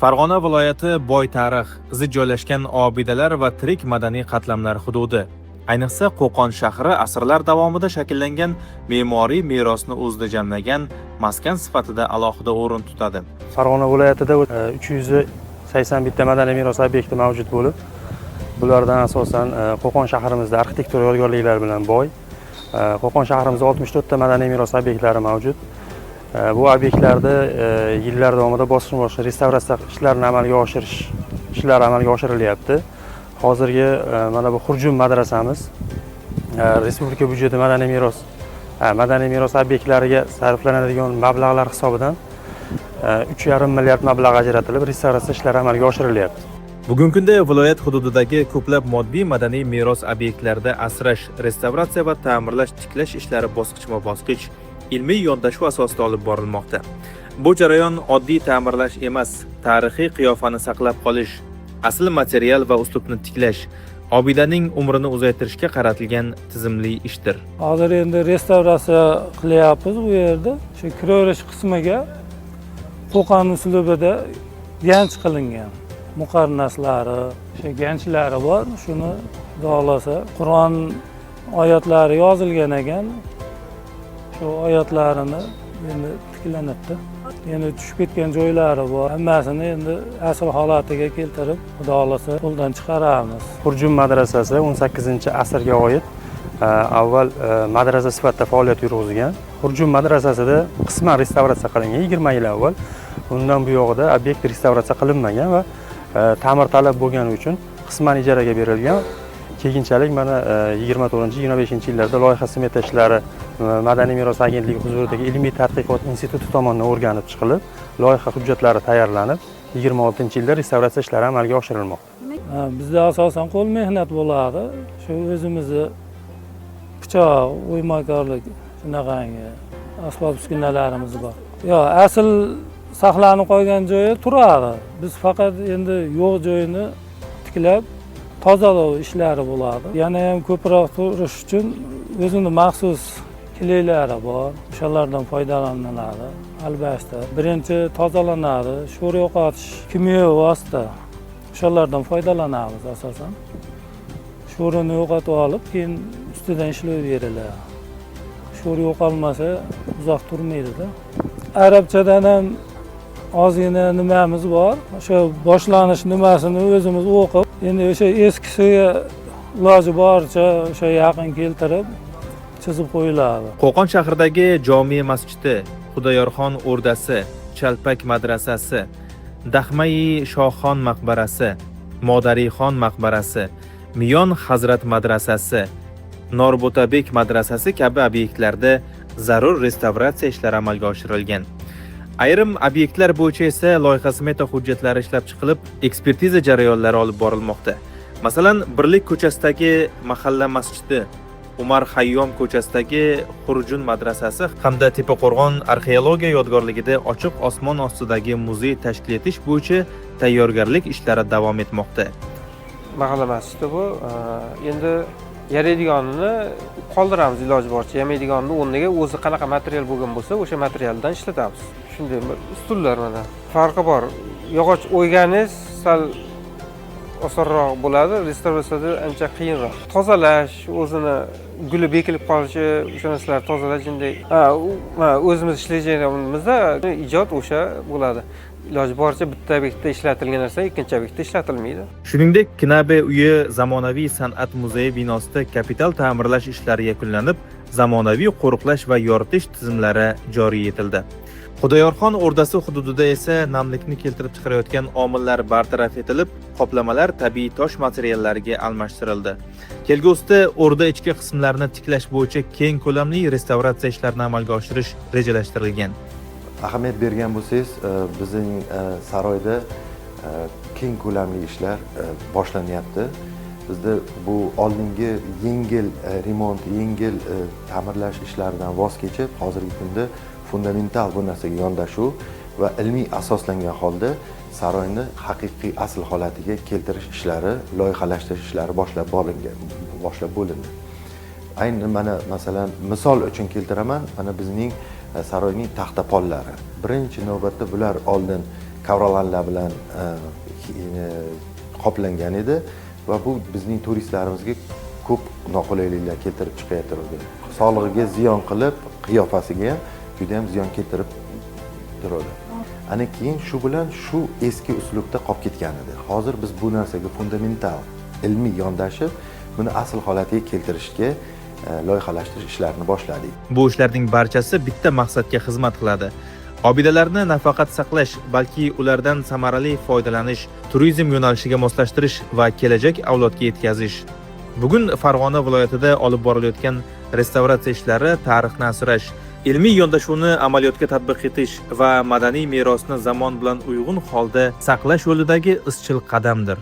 Farg'ona viloyati boy tarix, zich joylashgan obidalar va tirik madaniy qatlamlar hududi. Ayniqsa Qo'qon shahri asrlar davomida shakllangan me'moriy merosni o'zida jamlagan maskan sifatida alohida o'rin tutadi. Farg'ona viloyatida 381 ta madaniy meros obyekti mavjud bo'lib, bulardan asosan Qo'qon shahrimizda arxitektura yodgorliklari bilan boy. Qo'qon shahrimizda 64 ta madaniy meros obyektlari mavjud. Bu obyektlarda yillar davomida bosqichma-bosqich restavratsiya ishlarini amalga oshirish ishlari amalga oshirilyapti. Hozirgi mana bu Xurjun madrasamiz respublika byudjeti madaniy meros obyektlariga sarflanadigan mablag'lar hisobidan 3,5 milliard mablag' ajratilib, restavratsiya ishlari amalga oshirilyapti. Bugungi kunda viloyat hududidagi ko'plab moddiy madaniy meros obyektlarida asrash, restavratsiya va ta'mirlash, tiklash ishlari bosqichma-bosqich ilmiy yondashuv asosida olib borilmoqda. Bu jarayon oddiy ta'mirlash emas, tarixiy qiyofani saqlab qolish, asl material va uslubni tiklash, obidaning umrini uzaytirishga qaratilgan tizimli ishdir. Hozir endi restavratsiya qilyapmiz bu yerda. Shu kiraverish qismiga Qo'qon uslubida ganch qilingan. Muqarnaslari, ganchlari bor. Shuni dog'lasa, Qur'on oyatlari yozilgan ekan. Shu oyatlarini endi tiklanibdi. Endi tushib ketgan joylari bor. Hammasini endi asl holatiga keltirib, Xudo xolasa qo'ldan chiqaramiz. Xurjun madrasasi 18-asrga oid avval madrasa sifatida faoliyat yurg'izgan. Xurjun madrasasida qisman restavratsiya qilingan 20 yil avval. Undan bu yoqda obyekt restavratsiya qilinmagan va ta'mirtalab bo'lgani uchun qisman ijaraga berilgan. Keyinchalik mana 24-25-yillarda loyiha smeta ishlari Madaniy meros agentligi huzuridagi ilmiy tadqiqot instituti tomonidan o'rganib chiqilib, loyiha hujjatlari tayyorlanib, 26-yilda restavratsiya ishlari amalga oshirilmoqda. Bizda asosan qo'l mehnat bo'ladi. Shu o'zimizni pichoq, o'ymakorlik shunaqangi asbob-uskunalarimiz bor. Asl saqlanib qolgan joyi turadi. Biz faqat endi yo'q joyini tiklab tozalash ishlari bo'ladi. Yana ham ko'proq turish uchun o'zining maxsus kileylari bor. O'shalardan foydalaniladi. Albatta, birinchi tozalanadi, sho'r yo'qotish kimyoviy vosita. O'shalardan foydalanamiz asosan. Sho'rini yo'qotib olib, keyin ustidan ishlayib beriladi. Sho'r yo'qolmasa uzoq turmaydi-da. Arabchadan ham ozgina nimamiz bor. O'sha boshlanish nimasini o'zimiz o'qib, endi o'sha eskisiga iloji boricha o'sha yaqin keltirib chizib qo'yiladi. Qo'qon shahridagi Jome masjidi, Xudoyorxon o'rdasi, Chalpak madrasasi, Dahmai Shohxon maqbarasi, Modarixon maqbarasi, Miyon Hazrat madrasasi, Norbotabek madrasasi kabi obyektlarda zarur restavratsiya ishlari amalga oshirilgan. Ayrim obyektlar bo'yicha esa loyiha smeta hujjatlari ishlab chiqilib, ekspertiza jarayonlari olib borilmoqda. Masalan, Birlik ko'chasidagi mahalla masjidi, Umar Hayyom ko'chasidagi Xurjun madrasasi hamda Tepaqo'rg'on arxeologiya yodgorligida ochiq osmon ostidagi muzey tashkil etish bo'yicha tayyorgarlik ishlari davom etmoqda. Mahalla masjidi bu endi yaraydiganini qoldiramiz iloji boricha, yamaydiganini o'rniga o'zi qanaqa material bo'lgan bo'lsa, o'sha materialdan ishlatamiz. Shunday ustunlar mana. Farqi bor. Yog'och o'yganiz sal osonroq bo'ladi, restavratsiyada ancha qiyinroq. Tozalash, o'zini guli bekilib qolishi, o'sha narsalarni tozalash shunday. O'zimiz ishlayotganimizda ijod o'sha bo'ladi. Iloji boricha bitta obyektda ishlatilgan narsa ikkinchi obyektda ishlatilmaydi. Shuningdek, Kinabe uyi zamonaviy san'at muzeyi binosida kapital ta'mirlash ishlari yakunlanib, zamonaviy qo'riqlash va yoritish tizimlari joriy etildi. Xudoyorxon o'rdasi hududida esa namlikni keltirib chiqarayotgan omillar bartaraf etilib, qoplamalar tabiiy tosh materiallariga almashtirildi. Kelgusida o'rda ichki qismlarini tiklash bo'yicha keng ko'lamli restavratsiya ishlarini amalga oshirish rejalashtirilgan. Ahamiyat bergan bo'lsangiz, bizning saroyda keng ko'lamli ishlar boshlanyapti. Bizda bu oldingi yengil remont, yengil ta'mirlash ishlaridan voz kechib, hozirgi kunda fundamental bu narsaga yondashuv va ilmiy asoslangan holda saroyni haqiqiy asl holatiga keltirish ishlari, loyihalashtirish ishlari boshlab bo'lindi. Ayni mana masalan misol uchun keltiraman, mana bizning saroyning taxta pollari. Birinchi navbatda bular oldin kavralanlar bilan qoplangan edi va bu bizning turistlarimizga ko'p noqulayliklar keltirib chiqayotgan. Sog'lig'iga ziyon qilib, qiyofasiga ham juda ham ziyon keltirib turadi. Ana keyin shu bilan shu eski uslubda qolib ketgan edi. Hozir biz bu narsaga fundamental ilmiy yondashib, buni asl holatiga keltirishga loyihalashtirish ishlarini boshladik. Bu ishlarning barchasi bitta maqsadga xizmat qiladi. Obidalarni nafaqat saqlash, balki ulardan samarali foydalanish, turizm yo'nalishiga moslashtirish va kelajak avlodga yetkazish. Bugun Farg'ona viloyatida olib borilayotgan restavratsiya ishlari tarixni asrash, ilmiy yondashuvni amaliyotga tatbiq etish va madaniy merosni zamon bilan uyg'un holda saqlash yo'lidagi izchil qadamdir.